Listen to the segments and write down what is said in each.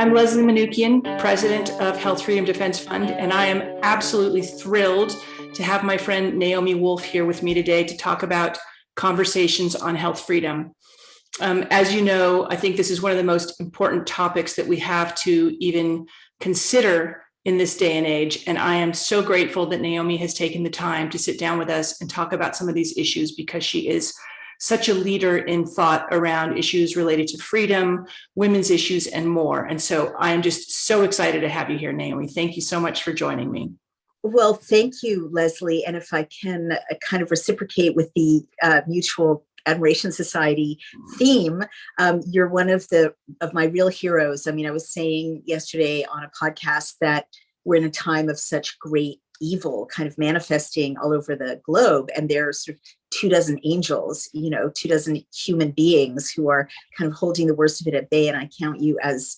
I'm Leslie Manukian, president of Health Freedom Defense Fund, and I am absolutely thrilled to have my friend Naomi Wolf here with me today to talk about conversations on health freedom. As you know, I think this is one of the most important topics that we have to even consider in this day and age, and I am so grateful that Naomi has taken the time to sit down with us and talk about some of these issues, because she is such a leader in thought around issues related to freedom, women's issues, and more. And so I am just so excited to have you here, Naomi. Thank you so much for joining me. Well, thank you, Leslie. And if I can kind of reciprocate with the Mutual Admiration Society theme, you're one of my real heroes. I mean, I was saying yesterday on a podcast that we're in a time of such great evil kind of manifesting all over the globe, and there's sort of 24 angels, 24 human beings who are kind of holding the worst of it at bay, and I count you as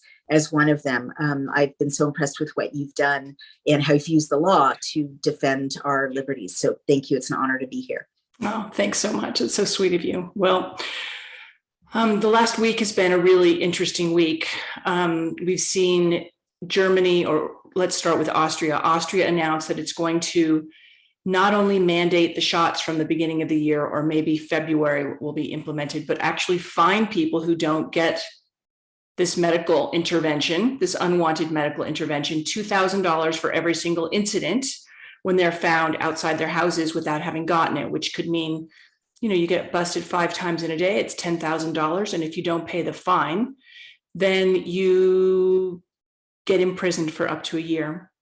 one of them. I've been so impressed with what you've done and how you've used the law to defend our liberties. So thank you. It's an honor to be here. Oh, thanks so much. It's so sweet of you. Well, the last week has been a really interesting week. We've seen Germany, or let's start with Austria. Austria announced that it's going to not only mandate the shots from the beginning of the year, or maybe February will be implemented, but actually fine people who don't get this medical intervention, this unwanted medical intervention, $2,000 for every single incident when they're found outside their houses without having gotten it, which could mean, you get busted 5 times in a day, it's $10,000. And if you don't pay the fine, then you get imprisoned for up to a year.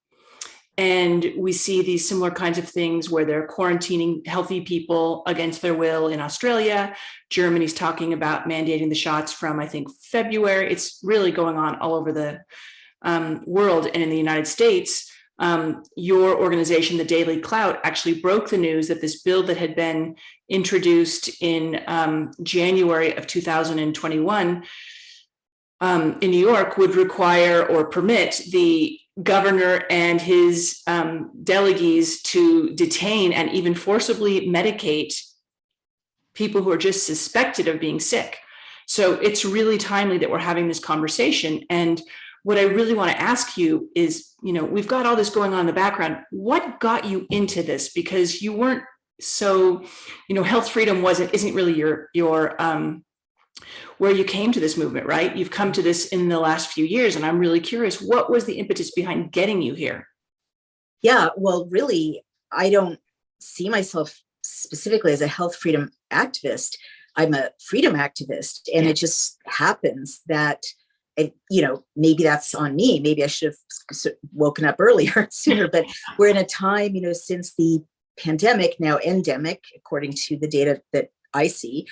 And we see these similar kinds of things where they're quarantining healthy people against their will in Australia. Germany's talking about mandating the shots from, I think, February. It's really going on all over the world. And in the United States, your organization, the Daily Clout, actually broke the news that this bill that had been introduced in January of 2021 in New York would require or permit the governor and his delegates to detain and even forcibly medicate people who are just suspected of being sick. So it's really timely that we're having this conversation. And what I really want to ask you is, we've got all this going on in the background. What got you into this? Because you weren't so, health freedom isn't really your where you came to this movement, right? You've come to this in the last few years, and I'm really curious, what was the impetus behind getting you here? Yeah, well, really, I don't see myself specifically as a health freedom activist. I'm a freedom activist, and it just happens that, maybe that's on me. Maybe I should have woken up earlier, sooner, but we're in a time, since the pandemic, now endemic, according to the data that I see,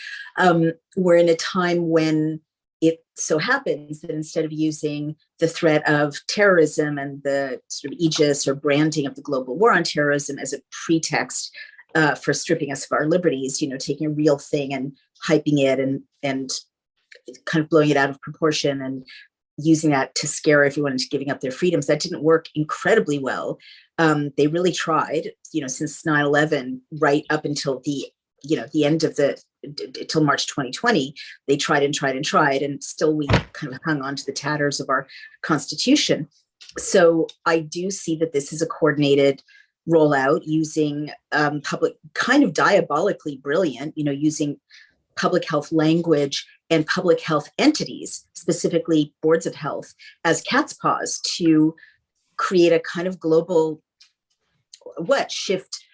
we're in a time when it so happens that instead of using the threat of terrorism and the sort of aegis or branding of the global war on terrorism as a pretext for stripping us of our liberties, taking a real thing and hyping it and kind of blowing it out of proportion and using that to scare everyone into giving up their freedoms, that didn't work incredibly well. They really tried, since 9/11, right up until the end of till March 2020, they tried and tried and tried, and still we kind of hung on to the tatters of our Constitution. So I do see that this is a coordinated rollout using public, kind of diabolically brilliant, using public health language and public health entities, specifically boards of health, as cat's paws to create a kind of global, shift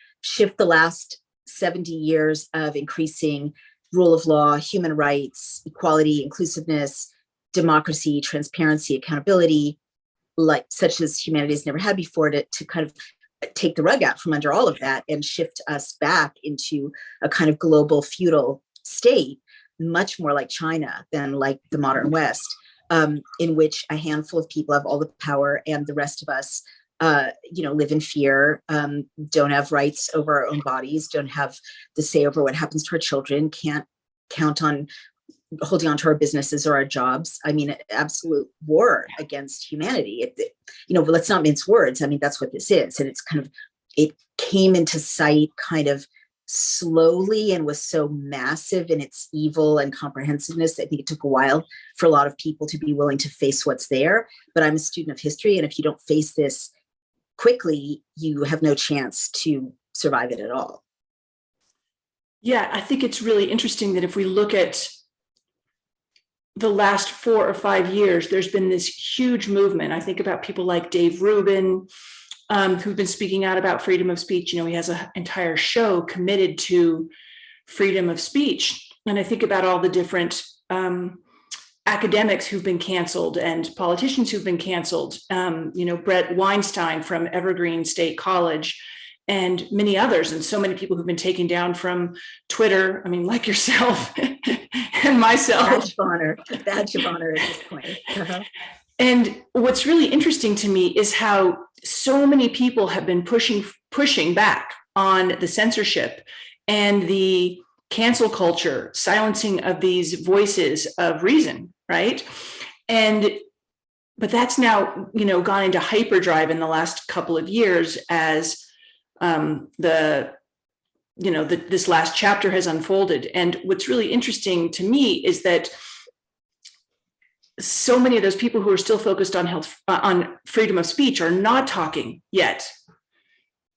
the last 70 years of increasing rule of law, human rights, equality, inclusiveness, democracy, transparency, accountability, such as humanity has never had before, to kind of take the rug out from under all of that and shift us back into a kind of global feudal state, much more like China than like the modern West, in which a handful of people have all the power and the rest of us live in fear, don't have rights over our own bodies, don't have the say over what happens to our children, can't count on holding on to our businesses or our jobs. I mean, absolute war against humanity. Let's not mince words. I mean, that's what this is. And it's kind of, it came into sight kind of slowly and was so massive in its evil and comprehensiveness. I think it took a while for a lot of people to be willing to face what's there. But I'm a student of history, and if you don't face this quickly, you have no chance to survive it at all. Yeah, I think it's really interesting that if we look at the last 4 or 5 years, there's been this huge movement. I think about people like Dave Rubin, who've been speaking out about freedom of speech. You know, he has an entire show committed to freedom of speech. And I think about all the different academics who've been canceled and politicians who've been canceled. You know, Brett Weinstein from Evergreen State College, and many others, and so many people who've been taken down from Twitter. I mean, like yourself and myself. Badge of honor at this point. Uh-huh. And what's really interesting to me is how so many people have been pushing back on the censorship and the cancel culture, silencing of these voices of reason, right? But that's now, you know, gone into hyperdrive in the last couple of years as this last chapter has unfolded. And what's really interesting to me is that so many of those people who are still focused on freedom of speech are not talking yet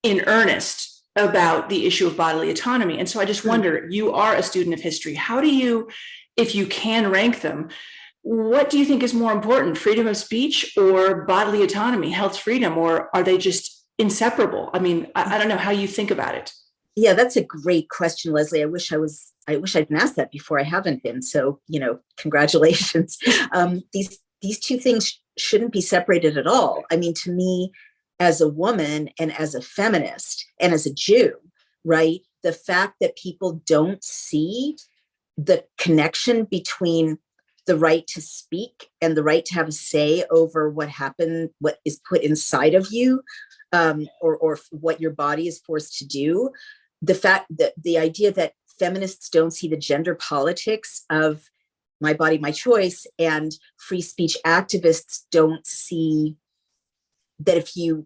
in earnest about the issue of bodily autonomy. And so I just wonder, you are a student of history. How do you, if you can rank them, what do you think is more important, freedom of speech or bodily autonomy, health freedom, or are they just inseparable? I mean, I don't know how you think about it. Yeah, that's a great question, Leslie. I wish I'd been asked that before. I haven't been. So, you know, congratulations. These two things shouldn't be separated at all. I mean, to me, as a woman and as a feminist and as a Jew, right, the fact that people don't see the connection between the right to speak and the right to have a say over what happened, what is put inside of you, or what your body is forced to do. The fact that the idea that feminists don't see the gender politics of my body, my choice, and free speech activists don't see that if you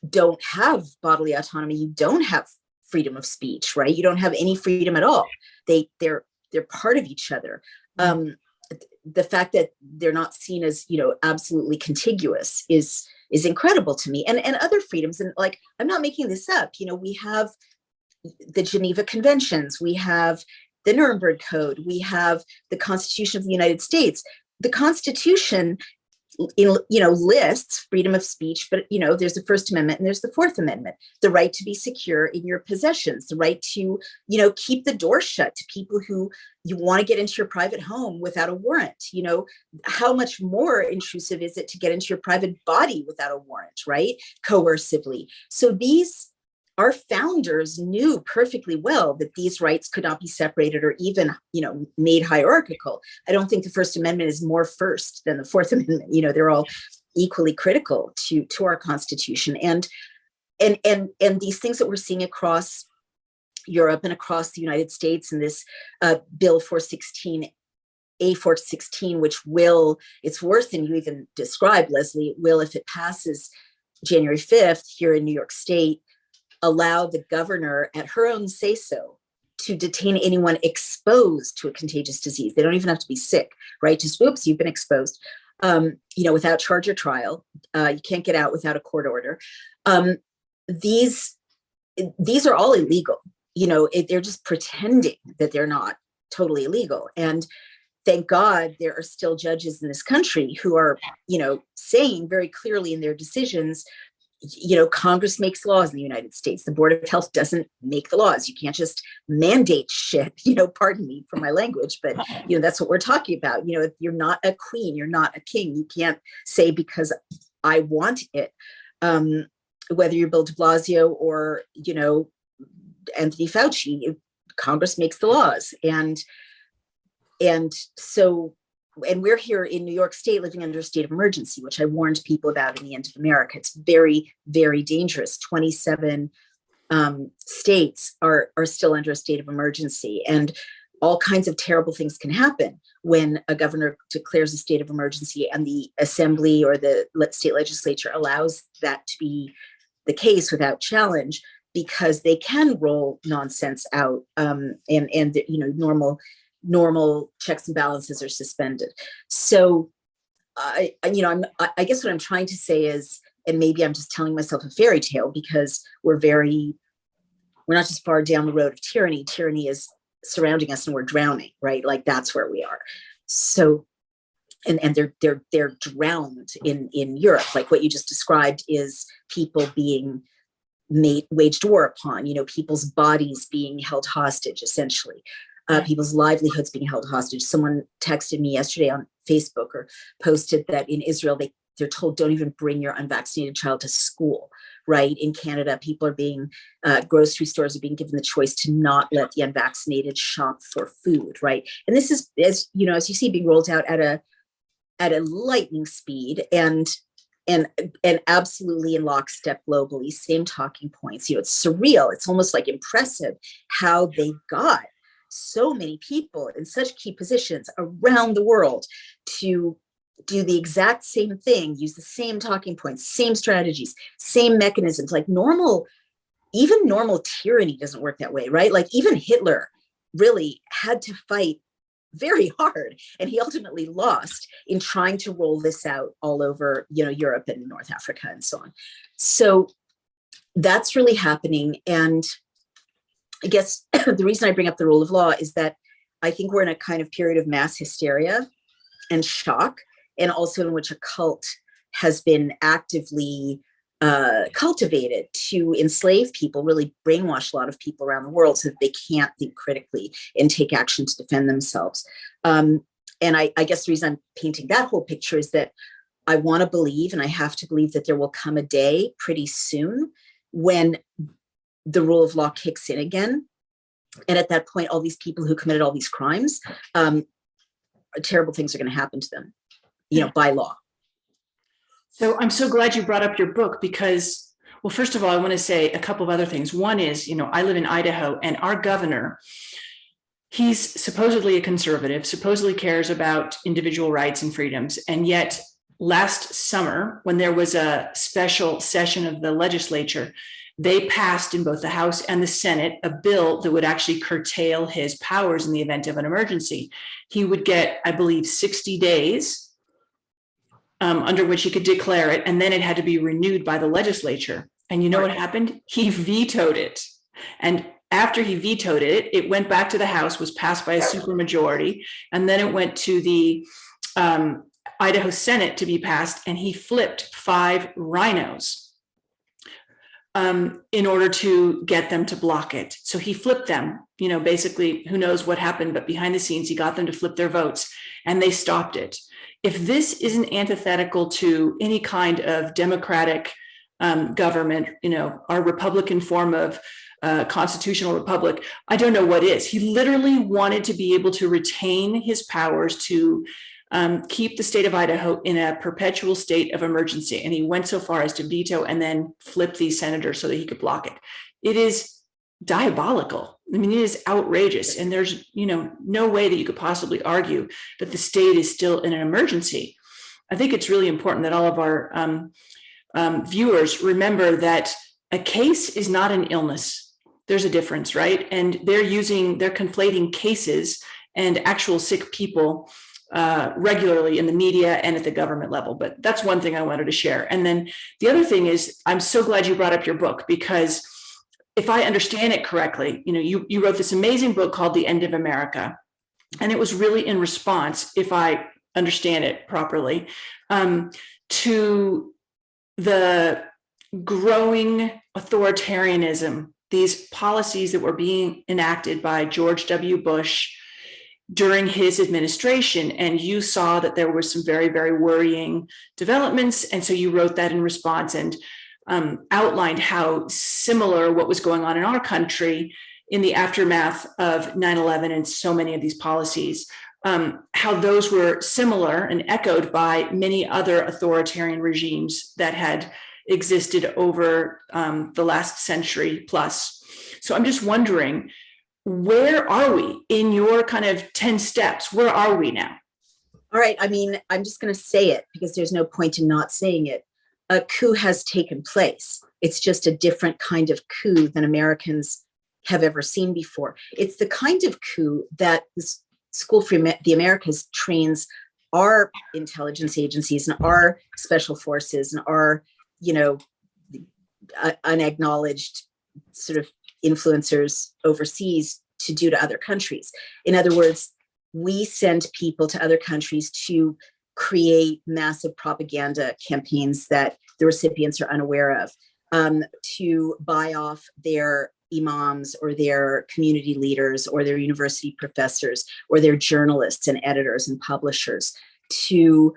don't have bodily autonomy, you don't have freedom of speech, right? You don't have any freedom at all. They're part of each other. The fact that they're not seen as, you know, absolutely contiguous is incredible to me. And other freedoms, and like, I'm not making this up. You know, we have the Geneva Conventions, we have the Nuremberg Code, we have the Constitution of the United States. The Constitution, lists freedom of speech, but, you know, there's the First Amendment and there's the Fourth Amendment, the right to be secure in your possessions, the right to, you know, keep the door shut to people who you want to get into your private home without a warrant. You know, how much more intrusive is it to get into your private body without a warrant, right? Coercively. So our founders knew perfectly well that these rights could not be separated or even, you know, made hierarchical. I don't think the First Amendment is more first than the Fourth Amendment. You know, they're all equally critical to our Constitution. And these things that we're seeing across Europe and across the United States, and this Bill 416, A416, which it's worse than you even described, Leslie. It will, if it passes January 5th here in New York State, allow the governor at her own say-so to detain anyone exposed to a contagious disease. They don't even have to be sick, right? Just, whoops, you've been exposed, without charge or trial. You can't get out without a court order. These are all illegal. You know, they're just pretending that they're not totally illegal. And thank God there are still judges in this country who are, you know, saying very clearly in their decisions, you know, Congress makes laws in the United States. The Board of Health doesn't make the laws. You can't just mandate shit, you know, pardon me for my language, but, you know, that's what we're talking about. You know, you're not a queen, you're not a king. You can't say because I want it, whether you're Bill de Blasio or, you know, Anthony Fauci, Congress makes the laws. And we're here in New York State living under a state of emergency, which I warned people about in the End of America. It's very, very dangerous. 27 states are still under a state of emergency, and all kinds of terrible things can happen when a governor declares a state of emergency and the assembly or the state legislature allows that to be the case without challenge. because they can roll nonsense out, and normal checks and balances are suspended. So I guess what I'm trying to say is, and maybe I'm just telling myself a fairy tale, because we're not just far down the road of tyranny. Tyranny is surrounding us and we're drowning, right? Like that's where we are. So, and they're drowned in Europe. Like what you just described is people being waged war upon, people's bodies being held hostage, essentially. People's livelihoods being held hostage. Someone texted me yesterday on Facebook or posted that in Israel, they're told, don't even bring your unvaccinated child to school, right? In Canada, people are grocery stores are being given the choice to not let the unvaccinated shop for food, right? And this is, as you see, being rolled out at a lightning speed, and absolutely in lockstep globally, same talking points. It's surreal. It's almost like impressive how they got so many people in such key positions around the world to do the exact same thing, use the same talking points, same strategies, same mechanisms. Like even normal tyranny doesn't work that way, right? Like even Hitler really had to fight very hard, and he ultimately lost in trying to roll this out all over, Europe and North Africa and so on. So that's really happening. And I guess the reason I bring up the rule of law is that I think we're in a kind of period of mass hysteria and shock, and also in which a cult has been actively cultivated to enslave people, really brainwash a lot of people around the world so that they can't think critically and take action to defend themselves. And I guess the reason I'm painting that whole picture is that I want to believe, and I have to believe, that there will come a day pretty soon when the rule of law kicks in again. And at that point, all these people who committed all these crimes, terrible things are going to happen to them, by law. So I'm so glad you brought up your book because, well, first of all, I want to say a couple of other things. One is, I live in Idaho, and our governor, he's supposedly a conservative, supposedly cares about individual rights and freedoms. And yet last summer, when there was a special session of the legislature, they passed in both the House and the Senate a bill that would actually curtail his powers in the event of an emergency. He would get, I believe, 60 days under which he could declare it, and then it had to be renewed by the legislature. And you know what happened? He vetoed it. And after he vetoed it, it went back to the House, was passed by a supermajority, and then it went to the Idaho Senate to be passed, and he flipped 5 rhinos in order to get them to block it. So he flipped them, basically, who knows what happened, but behind the scenes, he got them to flip their votes, and they stopped it. If this isn't antithetical to any kind of democratic government, our Republican form of constitutional republic, I don't know what is. He literally wanted to be able to retain his powers to keep the state of Idaho in a perpetual state of emergency. And he went so far as to veto and then flip these senators so that he could block it. It is diabolical. I mean, it is outrageous. And there's, no way that you could possibly argue that the state is still in an emergency. I think it's really important that all of our viewers remember that a case is not an illness. There's a difference, right? And they're conflating cases and actual sick people regularly in the media and at the government level. But that's one thing I wanted to share. And then the other thing is, I'm so glad you brought up your book, because if I understand it correctly, you wrote this amazing book called The End of America. And it was really in response, if I understand it properly, to the growing authoritarianism, these policies that were being enacted by George W. Bush during his administration. And you saw that there were some very, very worrying developments. And so you wrote that in response and outlined how similar what was going on in our country in the aftermath of 9/11 and so many of these policies, how those were similar and echoed by many other authoritarian regimes that had existed over the last century plus. So I'm just wondering, where are we in your kind of 10 steps? Where are we now? All right. I mean, I'm just going to say it because there's no point in not saying it. A coup has taken place. It's just a different kind of coup than Americans have ever seen before. It's the kind of coup that the School for the Americas trains our intelligence agencies and our special forces and our, unacknowledged sort of influencers overseas to do to other countries. In other words, we send people to other countries to create massive propaganda campaigns that the recipients are unaware of, to buy off their imams or their community leaders or their university professors or their journalists and editors and publishers, to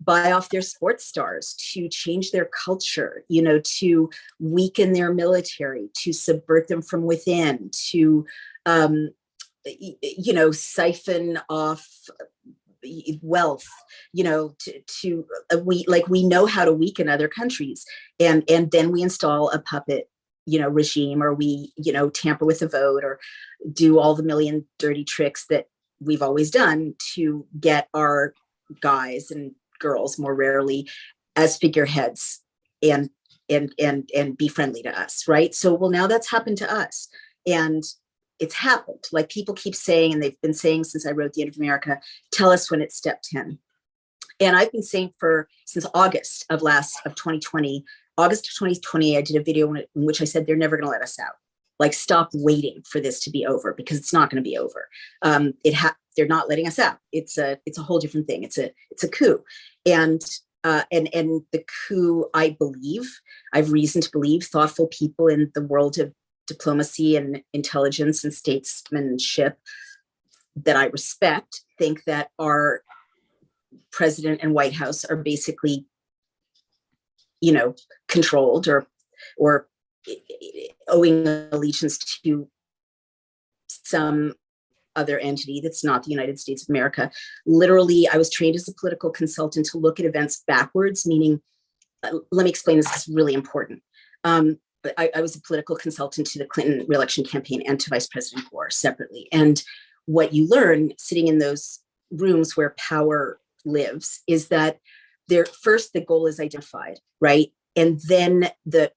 buy off their sports stars, to change their culture, to weaken their military, to subvert them from within, to siphon off wealth, we know how to weaken other countries, and then we install a puppet regime, or we tamper with the vote, or do all the million dirty tricks that we've always done to get our guys and girls, more rarely, as figureheads and be friendly to us, right? So, well, now that's happened to us, and it's happened. Like, people keep saying, and they've been saying since I wrote The End of America, tell us when it's step 10. And I've been saying since August of 2020, August of 2020, I did a video in which I said they're never going to let us out. Like, stop waiting for this to be over, because it's not going to be over. They're not letting us out. It's a whole different thing. It's a coup, and the coup, I have reason to believe, thoughtful people in the world of diplomacy and intelligence and statesmanship that I respect think that our president and White House are basically, controlled or owing allegiance to some other entity that's not the United States of America. Literally, I was trained as a political consultant to look at events backwards, meaning, let me explain this, it's really important. I was a political consultant to the Clinton re-election campaign and to Vice President Gore separately. And what you learn sitting in those rooms where power lives is that first the goal is identified, right? And then the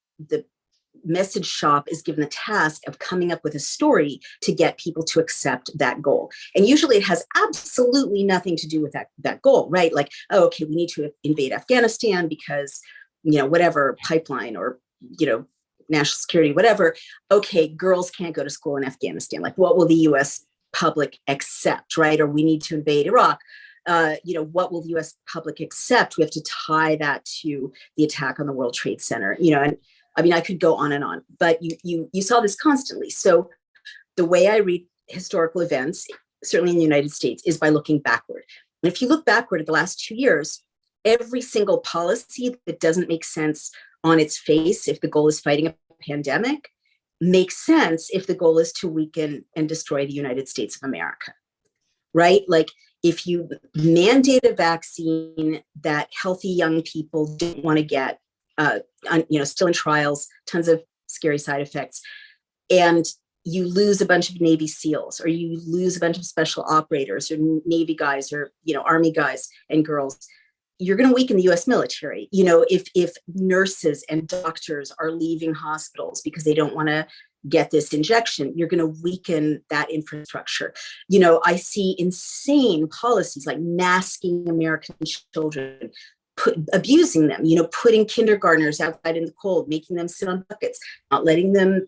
message shop is given the task of coming up with a story to get people to accept that goal. And usually it has absolutely nothing to do with that goal, right? Like, oh, okay, we need to invade Afghanistan because, whatever, pipeline, or, national security, whatever. Okay, girls can't go to school in Afghanistan. Like, what will the US public accept, right? Or we need to invade Iraq. What will the US public accept? We have to tie that to the attack on the World Trade Center, and I mean, I could go on and on, but you saw this constantly. So the way I read historical events, certainly in the United States, is by looking backward. And if you look backward at the last 2 years, every single policy that doesn't make sense on its face, if the goal is fighting a pandemic, makes sense if the goal is to weaken and destroy the United States of America, right? Like, if you mandate a vaccine that healthy young people don't want to get, still in trials, tons of scary side effects, and you lose a bunch of Navy SEALs, or you lose a bunch of special operators, or Navy guys, or Army guys and girls, you're going to weaken the US military. If nurses and doctors are leaving hospitals because they don't want to get this injection, you're going to weaken that infrastructure. I see insane policies like masking American children, abusing them, putting kindergartners outside in the cold, making them sit on buckets, not letting them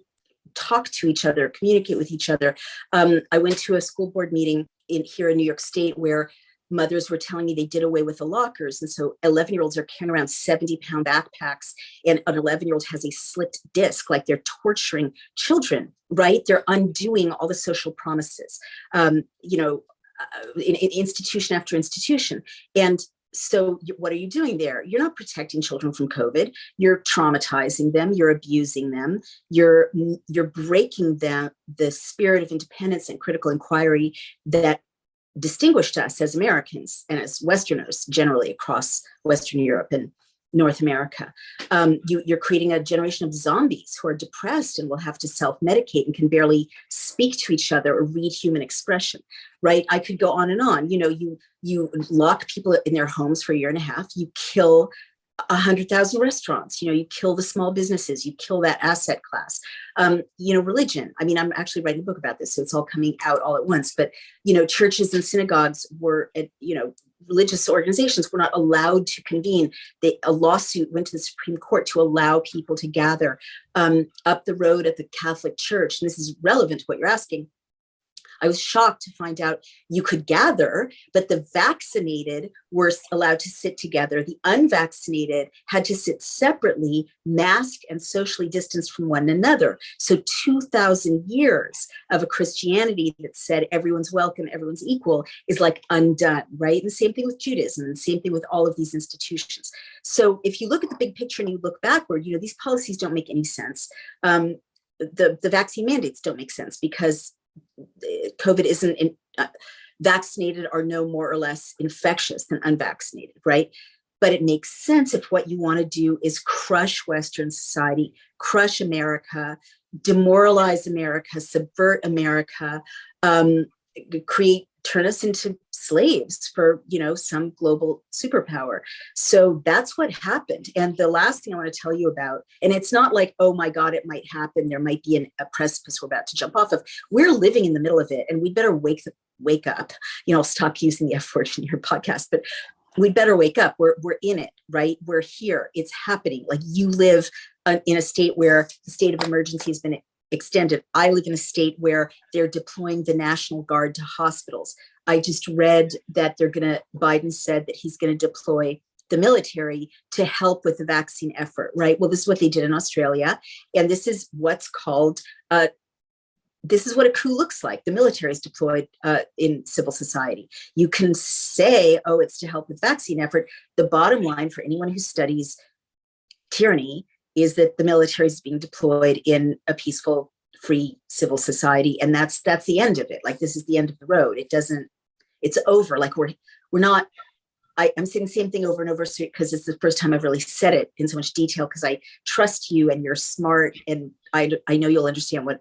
talk to each other, communicate with each other. I went to a school board meeting here in New York State where mothers were telling me they did away with the lockers. And so 11-year-olds are carrying around 70-pound backpacks, and an 11-year-old has a slipped disc, like they're torturing children, right? They're undoing all the social promises, in institution after institution. And so what are you doing there? You're not protecting children from COVID. You're traumatizing them. You're abusing them. You're breaking the spirit of independence and critical inquiry that distinguished us as Americans and as Westerners generally across Western Europe and North America. You're creating a generation of zombies who are depressed and will have to self-medicate and can barely speak to each other or read human expression, right? I could go on and on. You lock people in their homes for a year and a half. You kill 100,000 restaurants, you kill the small businesses, you kill that asset class. Religion. I mean, I'm actually writing a book about this, so it's all coming out all at once. But, churches and synagogues were, religious organizations were not allowed to convene. A lawsuit went to the Supreme Court to allow people to gather. Up the road at the Catholic Church, and this is relevant to what you're asking, I was shocked to find out you could gather, but the vaccinated were allowed to sit together. The unvaccinated had to sit separately, masked and socially distanced from one another. So 2,000 years of a Christianity that said everyone's welcome, everyone's equal is like undone, right? And the same thing with Judaism, and the same thing with all of these institutions. So if you look at the big picture and you look backward, these policies don't make any sense. The vaccine mandates don't make sense because COVID isn't vaccinated are no more or less infectious than unvaccinated, right? But it makes sense if what you want to do is crush Western society, crush America, demoralize America, subvert America, turn us into slaves for, some global superpower. So that's what happened. And the last thing I want to tell you about, and it's not like, oh my God, it might happen. There might be a precipice we're about to jump off of. We're living in the middle of it, and we better wake up. I'll stop using the F word in your podcast, but we better wake up. We're in it, right? We're here. It's happening. Like, you live in a state where the state of emergency has been extended. I live in a state where they're deploying the National Guard to hospitals. I just read that Biden said that he's going to deploy the military to help with the vaccine effort, right? Well, this is what they did in Australia. And this is what's called, this is what a coup looks like. The military is deployed in civil society. You can say, oh, it's to help with vaccine effort. The bottom line for anyone who studies tyranny is that the military is being deployed in a peaceful, free civil society. And that's the end of it. Like, this is the end of the road. It's over. Like, we're not, I'm saying the same thing over and over because it's the first time I've really said it in so much detail, because I trust you and you're smart. And I know you'll understand what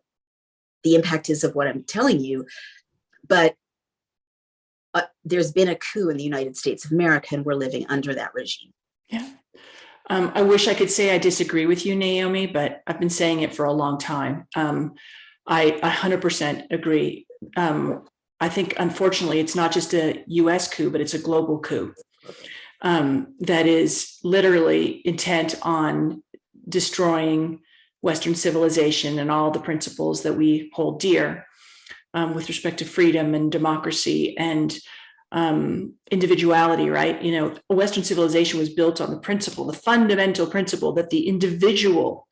the impact is of what I'm telling you. But there's been a coup in the United States of America, and we're living under that regime. Yeah. I wish I could say I disagree with you, Naomi, but I've been saying it for a long time. I 100% agree. I think, unfortunately, it's not just a US coup, but it's a global coup that is literally intent on destroying Western civilization and all the principles that we hold dear with respect to freedom and democracy and individuality, right? Western civilization was built on the fundamental principle that the individual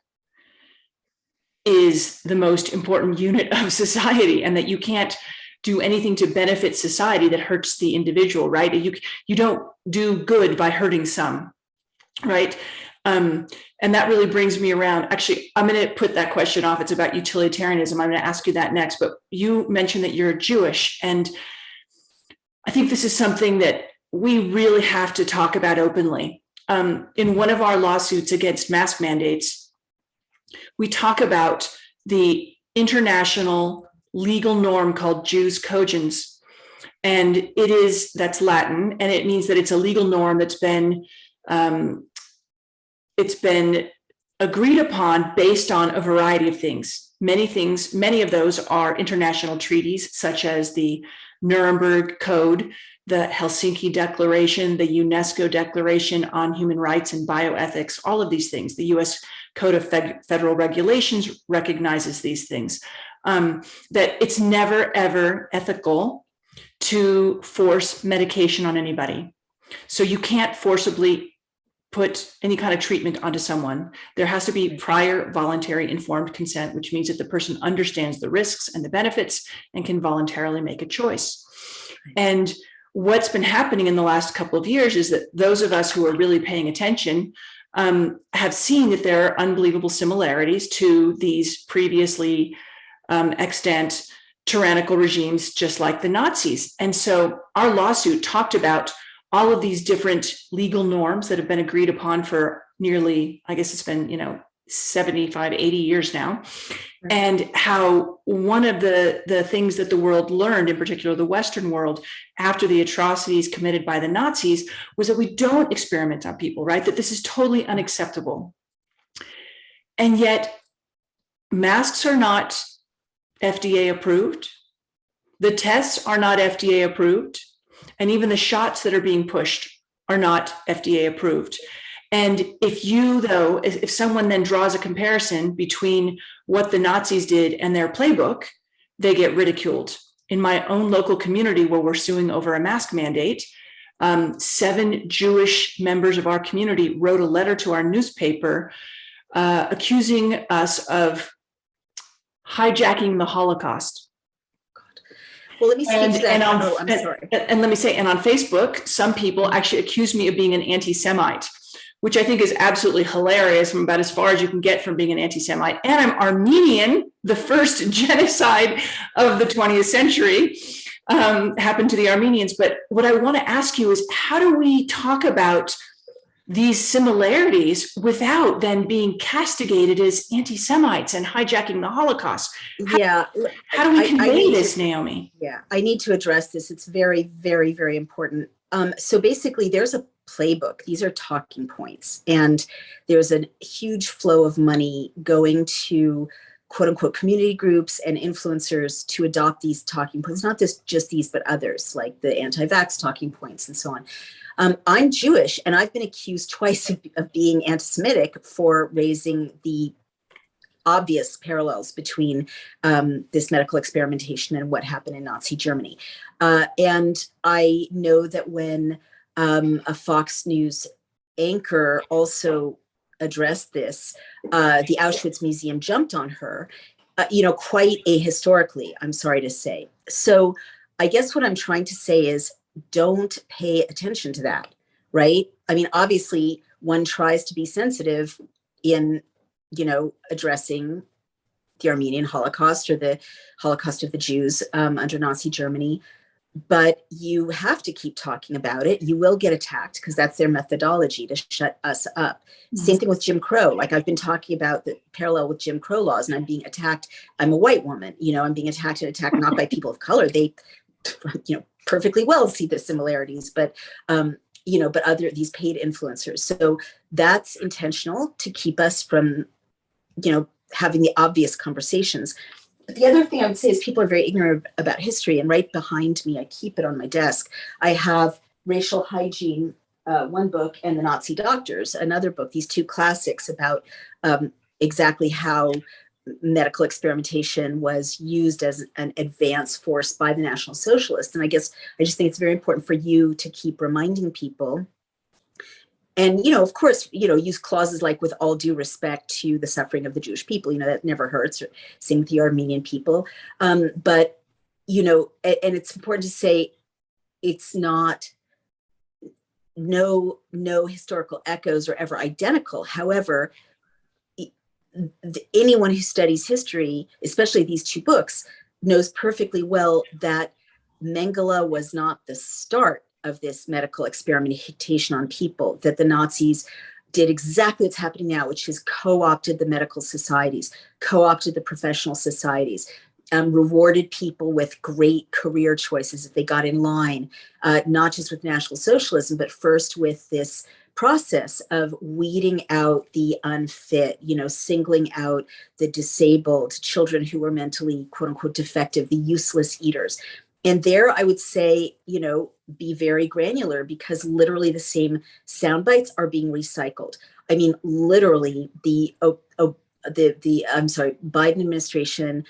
is the most important unit of society, and that you can't do anything to benefit society that hurts the individual, right? You don't do good by hurting some, right? And that really brings me around. Actually, I'm going to put that question off. It's about utilitarianism. I'm going to ask you that next, but you mentioned that you're Jewish, and I think this is something that we really have to talk about openly. In one of our lawsuits against mask mandates, we talk about the international legal norm called jus cogens. And that's Latin, and it means that it's a legal norm that's been agreed upon based on a variety of things. Many of those are international treaties, such as the Nuremberg Code, the Helsinki Declaration, the UNESCO Declaration on Human Rights and Bioethics, all of these things. The US Code of Federal Regulations recognizes these things. That it's never, ever ethical to force medication on anybody. So you can't forcibly put any kind of treatment onto someone. There has to be prior voluntary informed consent, which means that the person understands the risks and the benefits and can voluntarily make a choice. And what's been happening in the last couple of years is that those of us who are really paying attention have seen that there are unbelievable similarities to these previously extant tyrannical regimes, just like the Nazis. And so our lawsuit talked about all of these different legal norms that have been agreed upon for nearly, I guess it's been, 75, 80 years now. And how one of the things that the world learned, in particular the Western world, after the atrocities committed by the Nazis, was that we don't experiment on people, right? That this is totally unacceptable. And yet masks are not FDA approved. The tests are not FDA approved. And even the shots that are being pushed are not FDA approved. And if someone then draws a comparison between what the Nazis did and their playbook, they get ridiculed. In my own local community, where we're suing over a mask mandate, 7 Jewish members of our community wrote a letter to our newspaper accusing us of hijacking the Holocaust. Well, let me speak to that. I'm sorry. And let me say, and on Facebook, some people actually accuse me of being an anti-Semite, which I think is absolutely hilarious. I'm about as far as you can get from being an anti-Semite. And I'm Armenian, the first genocide of the 20th century happened to the Armenians. But what I want to ask you is, how do we talk about these similarities without then being castigated as anti-Semites and hijacking the Holocaust? How do we convey this, Naomi? Yeah, I need to address this. It's very, very, very important. So basically, there's a playbook. These are talking points. And there's a huge flow of money going to quote unquote community groups and influencers to adopt these talking points, not just these, but others like the anti-vax talking points and so on. I'm Jewish, and I've been accused twice of being anti-Semitic for raising the obvious parallels between this medical experimentation and what happened in Nazi Germany. And I know that when a Fox News anchor also addressed this, the Auschwitz Museum jumped on her, quite ahistorically, I'm sorry to say. So I guess what I'm trying to say is, don't pay attention to that, right? I mean, obviously, one tries to be sensitive in, addressing the Armenian Holocaust or the Holocaust of the Jews under Nazi Germany, but you have to keep talking about it. You will get attacked because that's their methodology to shut us up. Mm-hmm. Same thing with Jim Crow. Like, I've been talking about the parallel with Jim Crow laws, and I'm being attacked. I'm a white woman, I'm being attacked not by people of color. They, perfectly well see the similarities, but these paid influencers. So that's intentional to keep us from, having the obvious conversations. But the other thing I would say is people are very ignorant about history. And right behind me, I keep it on my desk, I have Racial Hygiene, one book, and The Nazi Doctors, another book, these two classics about exactly how medical experimentation was used as an advance force by the National Socialists. And I just think it's very important for you to keep reminding people. And, of course, use clauses like, with all due respect to the suffering of the Jewish people, that never hurts, or same with the Armenian people. But, and it's important to say it's not, no historical echoes are ever identical. However, anyone who studies history, especially these two books, knows perfectly well that Mengele was not the start of this medical experimentation on people, that the Nazis did exactly what's happening now, which is co-opted the medical societies, co-opted the professional societies, rewarded people with great career choices if they got in line, not just with National Socialism, but first with this process of weeding out the unfit, singling out the disabled, children who were mentally, quote unquote, defective, the useless eaters. And there I would say, be very granular, because literally the same sound bites are being recycled. I mean, literally the Biden administration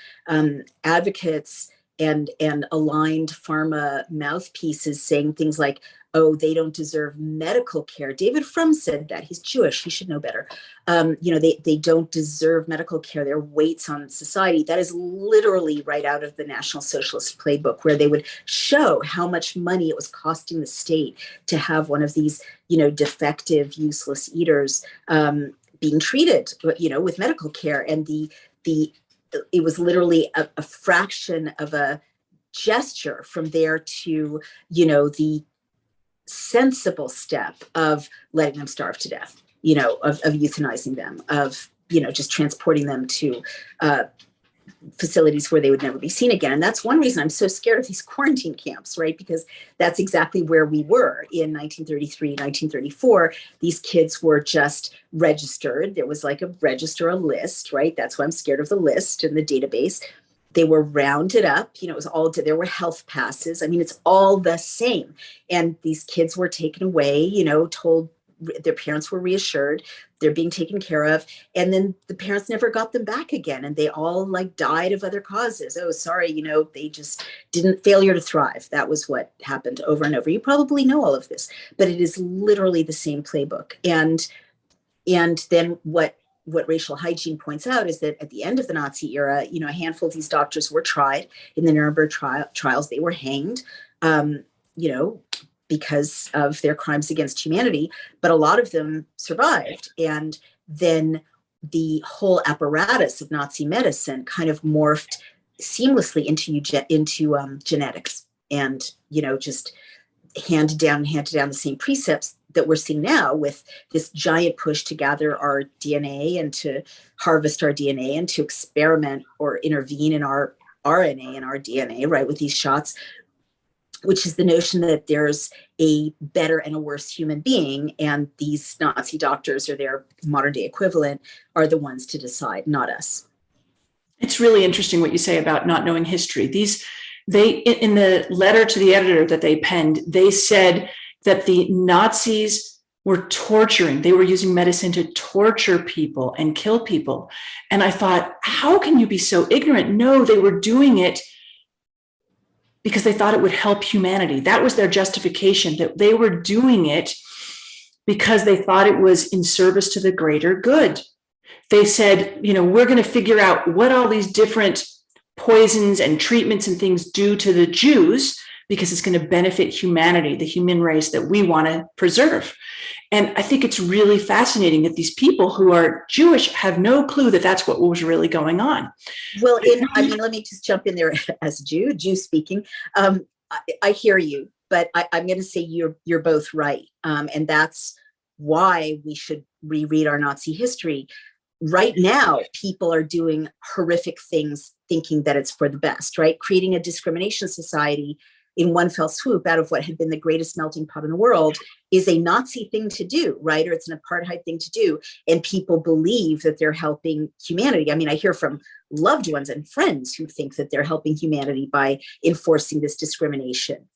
advocates and aligned pharma mouthpieces saying things like, oh, they don't deserve medical care. David Frum said that. He's Jewish. He should know better. They don't deserve medical care. They're weights on society. That is literally right out of the National Socialist playbook, where they would show how much money it was costing the state to have one of these, defective, useless eaters being treated, with medical care. And it was literally a fraction of a gesture from there to, the sensible step of letting them starve to death, of euthanizing them, of just transporting them to facilities where they would never be seen again. And that's one reason I'm so scared of these quarantine camps, right? Because that's exactly where we were in 1933, 1934. These kids were just registered. There was like a list, right? That's why I'm scared of the list and the database. They were rounded up, it was all, there were health passes. I mean, it's all the same. And these kids were taken away, told their parents were reassured they're being taken care of. And then the parents never got them back again. And they all like died of other causes. Oh, sorry, they just didn't, failure to thrive. That was what happened over and over. You probably know all of this, but it is literally the same playbook. And then what racial hygiene points out is that at the end of the Nazi era, a handful of these doctors were tried in the Nuremberg trials. They were hanged, because of their crimes against humanity, but a lot of them survived. And then the whole apparatus of Nazi medicine kind of morphed seamlessly into genetics, and just handed down the same precepts that we're seeing now, with this giant push to gather our DNA and to harvest our DNA and to experiment or intervene in our RNA and our DNA, right, with these shots, which is the notion that there's a better and a worse human being, and these Nazi doctors or their modern day equivalent are the ones to decide, not us. It's really interesting what you say about not knowing history. They in the letter to the editor that they penned, they said that the Nazis were torturing. They were using medicine to torture people and kill people. And I thought, how can you be so ignorant? No, they were doing it because they thought it would help humanity. That was their justification, that they were doing it because they thought it was in service to the greater good. They said, we're going to figure out what all these different poisons and treatments and things do to the Jews, because it's going to benefit humanity, the human race that we want to preserve. And I think it's really fascinating that these people who are Jewish have no clue that that's what was really going on. Well, let me just jump in there as a Jew speaking. I hear you, but I'm going to say you're both right. And that's why we should reread our Nazi history. Right now, people are doing horrific things thinking that it's for the best, right? Creating a discrimination society in one fell swoop out of what had been the greatest melting pot in the world is a Nazi thing to do, right? Or it's an apartheid thing to do. And people believe that they're helping humanity. I mean, I hear from loved ones and friends who think that they're helping humanity by enforcing this discrimination.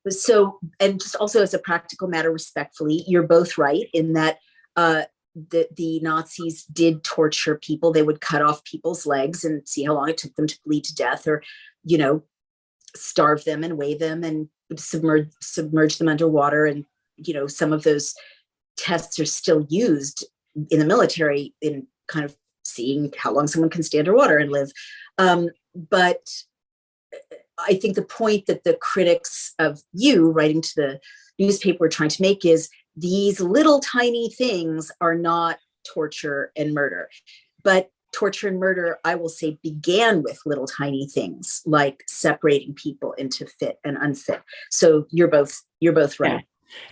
So, and just also as a practical matter, respectfully, you're both right in that the Nazis did torture people. They would cut off people's legs and see how long it took them to bleed to death, or, starve them and weigh them and submerge them underwater. And, some of those tests are still used in the military in kind of seeing how long someone can stay underwater and live. But I think the point that the critics of you writing to the newspaper are trying to make is these little tiny things are not torture and murder. But torture and murder, I will say, began with little tiny things like separating people into fit and unfit. So you're both right. Yeah.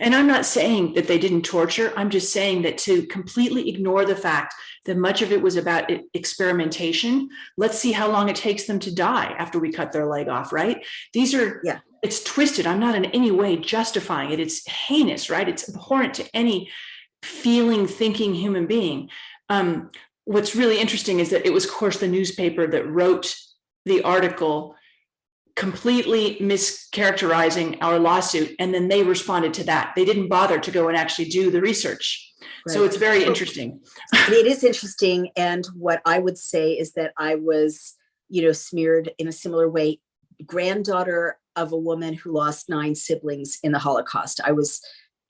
And I'm not saying that they didn't torture. I'm just saying that to completely ignore the fact that much of it was about experimentation. Let's see how long it takes them to die after we cut their leg off, right? These are, it's twisted. I'm not in any way justifying it. It's heinous, right? It's abhorrent to any feeling, thinking human being. What's really interesting is that it was, of course, the newspaper that wrote the article completely mischaracterizing our lawsuit, and then they responded to that. They didn't bother to go and actually do the research. Right. So it's very interesting. It is interesting. And what I would say is that I was, smeared in a similar way. Granddaughter of a woman who lost 9 siblings in the Holocaust. I was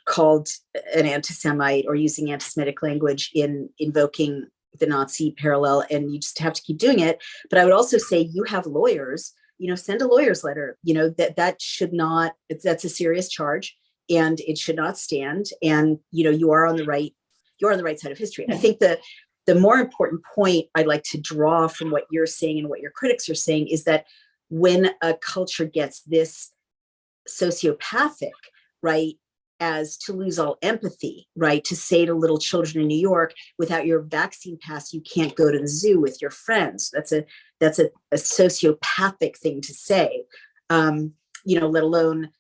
called an anti-Semite or using anti-Semitic language in invoking the Nazi parallel, and you just have to keep doing it. But I would also say, you have lawyers, send a lawyer's letter, that should not, that's a serious charge and it should not stand. And, you're on the right side of history. I think the more important point I'd like to draw from what you're saying and what your critics are saying is that when a culture gets this sociopathic, right, as to lose all empathy, right? To say to little children in New York, without your vaccine pass, you can't go to the zoo with your friends. That's a sociopathic thing to say. Let alone,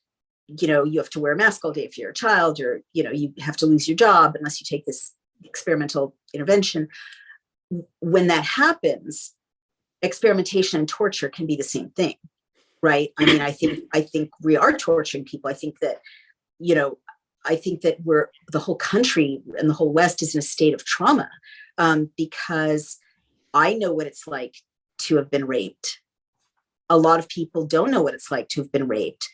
you have to wear a mask all day if you're a child, or, you have to lose your job unless you take this experimental intervention. When that happens, experimentation and torture can be the same thing, right? I mean, I think we are torturing people. I think that, the whole country and the whole West is in a state of trauma, because I know what it's like to have been raped. A lot of people don't know what it's like to have been raped.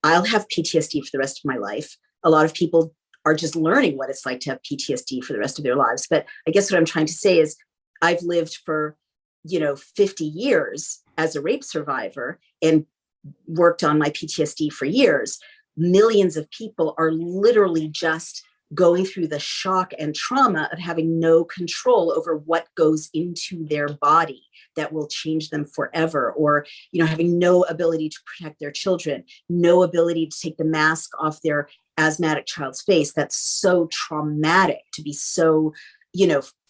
I'll have PTSD for the rest of my life. A lot of people are just learning what it's like to have PTSD for the rest of their lives. But I guess what I'm trying to say is I've lived for, 50 years as a rape survivor and worked on my PTSD for years. Millions of people are literally just going through the shock and trauma of having no control over what goes into their body that will change them forever, or, having no ability to protect their children, no ability to take the mask off their asthmatic child's face. That's so traumatic to be so,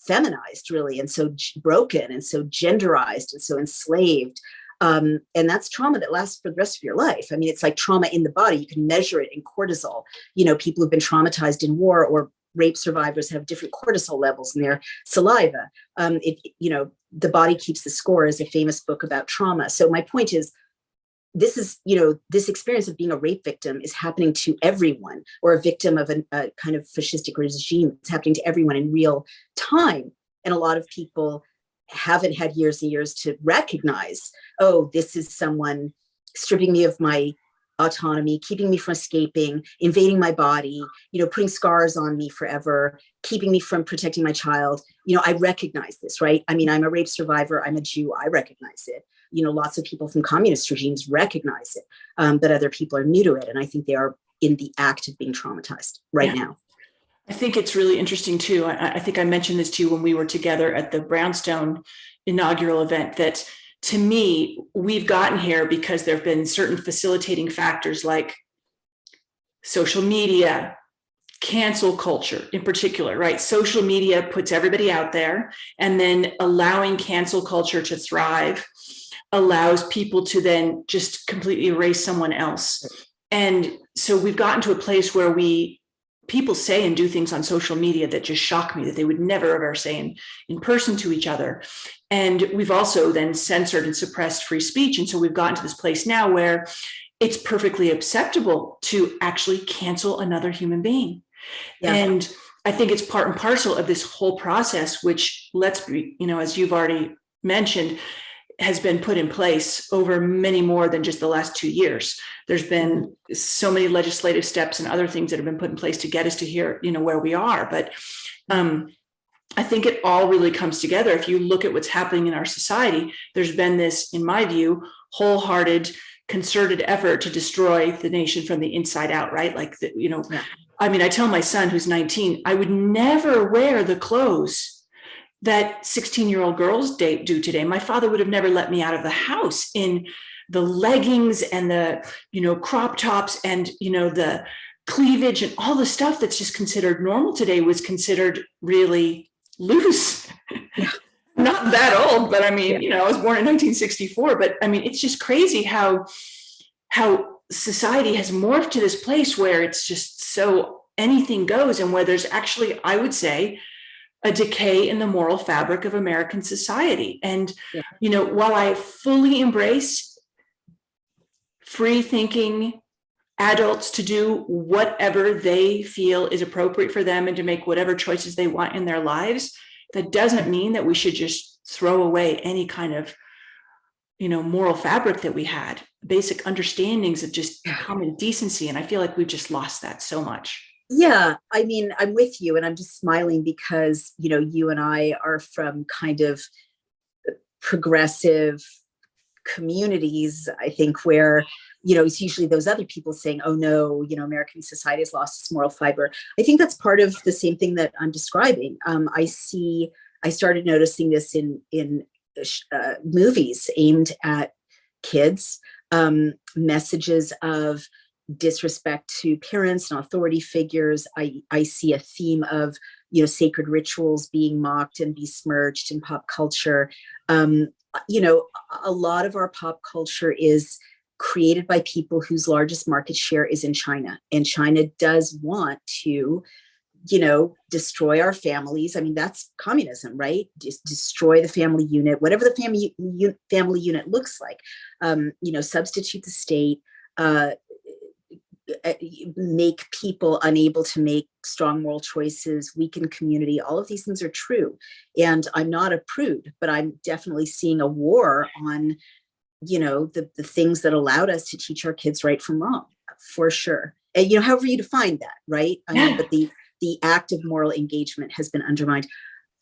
feminized, really, and so broken and so genderized and so enslaved. And that's trauma that lasts for the rest of your life. I mean, it's like trauma in the body. You can measure it in cortisol. People who've been traumatized in war, or rape survivors, have different cortisol levels in their saliva. The body keeps the score is a famous book about trauma. So my point is, this is, this experience of being a rape victim is happening to everyone, or a victim of a kind of fascistic regime. It's happening to everyone in real time. And a lot of people haven't had years and years to recognize, oh, this is someone stripping me of my autonomy, keeping me from escaping, invading my body, putting scars on me forever, keeping me from protecting my child. I recognize this, right? I mean, I'm a rape survivor. I'm a Jew. I recognize it. Lots of people from communist regimes recognize it, but other people are new to it. And I think they are in the act of being traumatized right now. I think it's really interesting too. I think I mentioned this to you when we were together at the Brownstone inaugural event, that to me, we've gotten here because there have been certain facilitating factors like social media, cancel culture in particular, right? Social media puts everybody out there, and then allowing cancel culture to thrive allows people to then just completely erase someone else. And so we've gotten to a place where people say and do things on social media that just shock me, that they would never ever say in person to each other. And we've also then censored and suppressed free speech. And so we've gotten to this place now where it's perfectly acceptable to actually cancel another human being. Yeah. And I think it's part and parcel of this whole process, which, let's be, as you've already mentioned, has been put in place over many more than just the last 2 years. There's been so many legislative steps and other things that have been put in place to get us to here, where we are. But I think it all really comes together. If you look at what's happening in our society, there's been this, in my view, wholehearted, concerted effort to destroy the nation from the inside out, right? Like, I mean, I tell my son, who's 19, I would never wear the clothes that 16-year-old girls do today. My father would have never let me out of the house in the leggings and the, crop tops and, the cleavage and all the stuff that's just considered normal today was considered really loose. Yeah. Not that old, but I mean, I was born in 1964, but I mean, it's just crazy how society has morphed to this place where it's just so anything goes, and where there's actually, I would say, a decay in the moral fabric of American society. And, while I fully embrace free thinking adults to do whatever they feel is appropriate for them and to make whatever choices they want in their lives, that doesn't mean that we should just throw away any kind of, moral fabric that we had, basic understandings of just common decency. And I feel like we've just lost that so much. Yeah, I mean, I'm with you, and I'm just smiling because, you and I are from kind of progressive communities, I think, where, it's usually those other people saying, oh no, American society has lost its moral fiber. I think that's part of the same thing that I'm describing. I started noticing this in movies aimed at kids, messages of, disrespect to parents and authority figures. I see a theme of, sacred rituals being mocked and besmirched in pop culture. A lot of our pop culture is created by people whose largest market share is in China. And China does want to, destroy our families. I mean, that's communism, right? Just destroy the family unit, whatever the family unit looks like. Substitute the state, make people unable to make strong moral choices, weaken community. All of these things are true. And I'm not a prude, but I'm definitely seeing a war on, the things that allowed us to teach our kids right from wrong, for sure. And, however you define that, right? I mean, but the act of moral engagement has been undermined.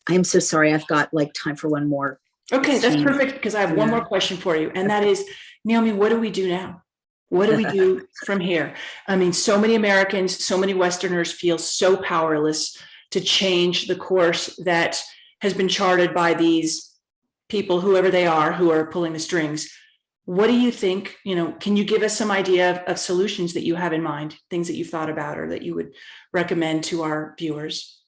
I am so sorry. I've got time for one more. Okay, that's perfect, because I have one more question for you. And that is, Naomi, what do we do now? What do we do from here? I mean, so many Americans, so many Westerners feel so powerless to change the course that has been charted by these people, whoever they are, who are pulling the strings. What do you think? Can you give us some idea of solutions that you have in mind, things that you've thought about or that you would recommend to our viewers?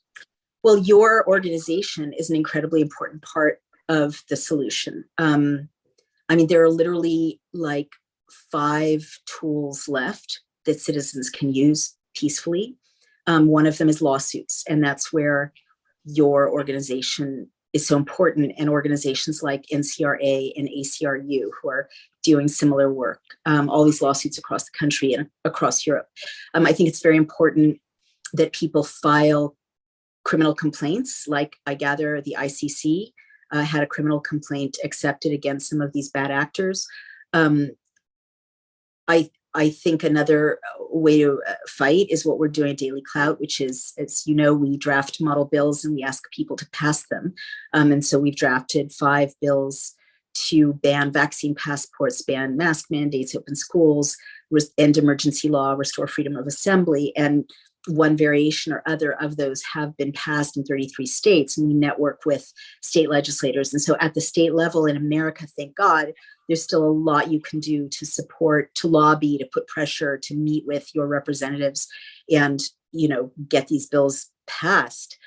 Well, your organization is an incredibly important part of the solution. There are literally 5 tools left that citizens can use peacefully. One of them is lawsuits, and that's where your organization is so important, and organizations like NCRA and ACRU who are doing similar work, all these lawsuits across the country and across Europe. I think it's very important that people file criminal complaints. Like, I gather the ICC had a criminal complaint accepted against some of these bad actors. I think another way to fight is what we're doing at Daily Clout, which is, as you know, we draft model bills and we ask people to pass them. And so we've drafted 5 bills to ban vaccine passports, ban mask mandates, open schools, end emergency law, restore freedom of assembly. And one variation or other of those have been passed in 33 states, and we network with state legislators. And so at the state level in America, thank God, there's still a lot you can do to support, to lobby, to put pressure, to meet with your representatives and, get these bills passed.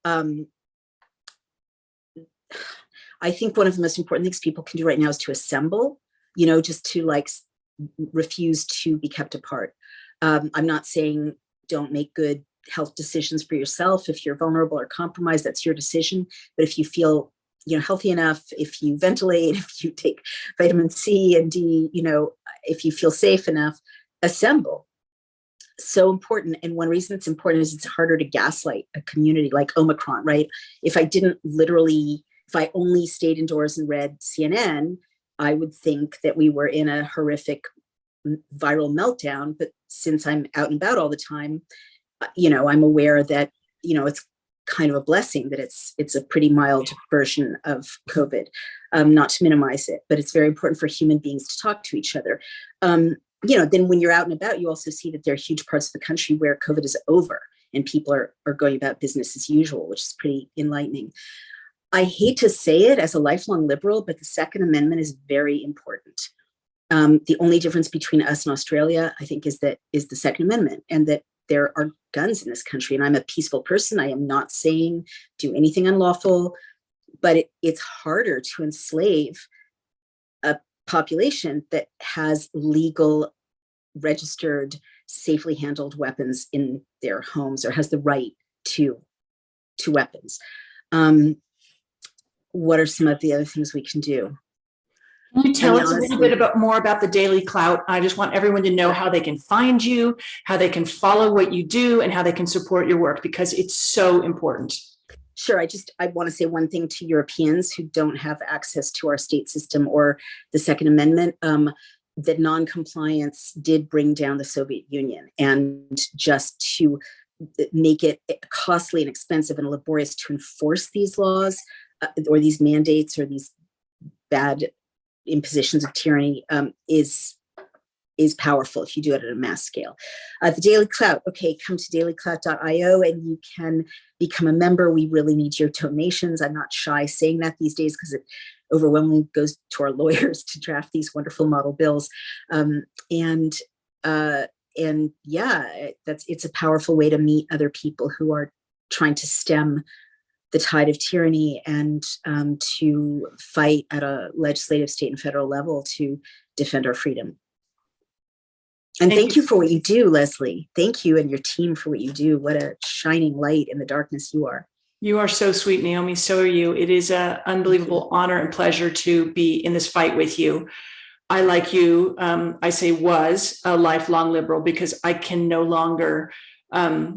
I think one of the most important things people can do right now is to assemble, just to refuse to be kept apart. I'm not saying don't make good health decisions for yourself. If you're vulnerable or compromised, that's your decision. But if you feel, healthy enough, if you ventilate, if you take vitamin C and D, if you feel safe enough, assemble. So important. And one reason it's important is it's harder to gaslight a community like Omicron, right? If I only stayed indoors and read CNN, I would think that we were in a horrific viral meltdown. But since I'm out and about all the time, I'm aware that, it's kind of a blessing that it's a pretty mild version of COVID, not to minimize it, but it's very important for human beings to talk to each other. Then when you're out and about, you also see that there are huge parts of the country where COVID is over and people are going about business as usual, which is pretty enlightening. I hate to say it as a lifelong liberal, but the Second Amendment is very important. The only difference between us and Australia, I think, is the Second Amendment, and that there are guns in this country. And I'm a peaceful person. I am not saying do anything unlawful, but it's harder to enslave a population that has legal, registered, safely handled weapons in their homes or has the right to weapons. What are some of the other things we can do? Can you tell us a little bit more about the Daily Clout? I just want everyone to know how they can find you, how they can follow what you do, and how they can support your work, because it's so important. Sure. I want to say one thing to Europeans who don't have access to our state system or the Second Amendment, that non-compliance did bring down the Soviet Union. And just to make it costly and expensive and laborious to enforce these laws or these mandates or these bad impositions of tyranny is powerful if you do it at a mass scale. The Daily Clout, okay, come to dailyclout.io and you can become a member. We really need your donations. I'm not shy saying that these days because it overwhelmingly goes to our lawyers to draft these wonderful model bills. yeah, it's a powerful way to meet other people who are trying to stem the tide of tyranny and to fight at a legislative, state, and federal level to defend our freedom. And thank you for what you do, Leslie. Thank you and your team for what you do. What a shining light in the darkness you are. You are so sweet, Naomi. So are you. It is an unbelievable honor and pleasure to be in this fight with you. I, like you, I say was a lifelong liberal because I can no longer, I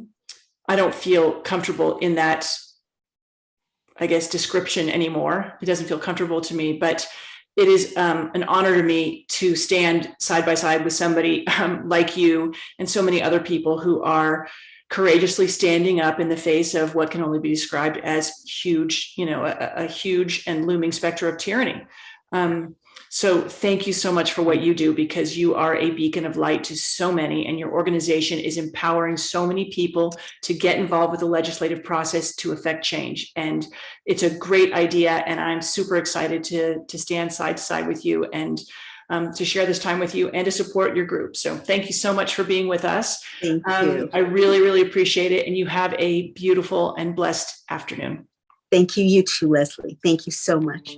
don't feel comfortable in that, I guess, description anymore. It doesn't feel comfortable to me, but it is an honor to me to stand side by side with somebody like you and so many other people who are courageously standing up in the face of what can only be described as huge, a huge and looming specter of tyranny. So thank you so much for what you do, because you are a beacon of light to so many, and your organization is empowering so many people to get involved with the legislative process to affect change. And it's a great idea, and I'm super excited to stand side to side with you and to share this time with you and to support your group. So thank you so much for being with us. Thank you. I really, really appreciate it. And you have a beautiful and blessed afternoon. Thank you. You too, Leslie. Thank you so much.